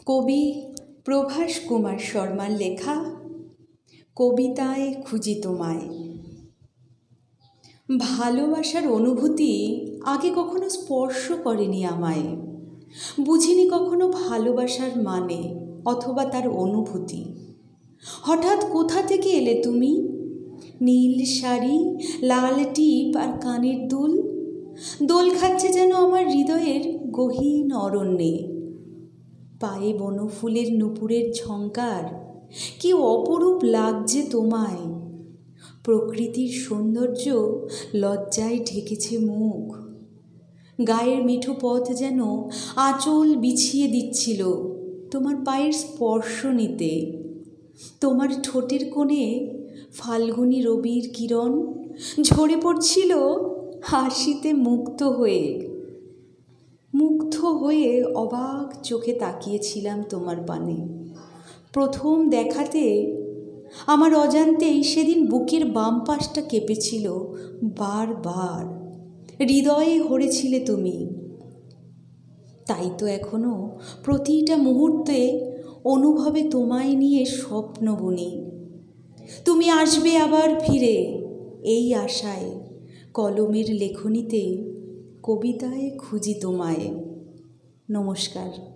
কবি প্রভাস কুমার শর্মার লেখা কবিতায় খুঁজি তোমায়। ভালোবাসার অনুভূতি আগে কখনো স্পর্শ করেনি আমায়। বুঝিনি কখনো ভালোবাসার মানে অথবা তার অনুভূতি। হঠাৎ কোথা থেকে এলে তুমি? নীল শাড়ি, লাল টিপ আর কানের দুল দোল খাচ্ছে যেন আমার হৃদয়ের গহীন অরণ্যে। পায়ে বনফুলের নূপুরের ঝংকার, কি অপরূপ লাগছে তোমায়। প্রকৃতির সৌন্দর্য লজ্জায় ঢেকেছে মুখ। গায়ের মিঠু পথ যেন আঁচল বিছিয়ে দিচ্ছিল তোমার পায়ের স্পর্শ নিতে। তোমার ঠোঁটের কোণে ফাল্গুনী রবির কিরণ ঝরে পড়ছিল হাসিতে মুগ্ধ হয়ে অবাক চোখে তাকিয়েছিলাম তোমার পানে। প্রথম দেখাতে আমার অজান্তেই সেদিন বুকের বাম পাশটা কেঁপেছিল বারবার। হৃদয়ে হরেছিলে তুমি। তাই তো এখনো প্রতিটা মুহূর্তে অনুভবে তোমায় নিয়ে স্বপ্ন বুনি। তুমি আসবে আবার ফিরে, এই আশায় কলমের লেখনীতে কবিতায় খুঁজি তোমায়। নমস্কার।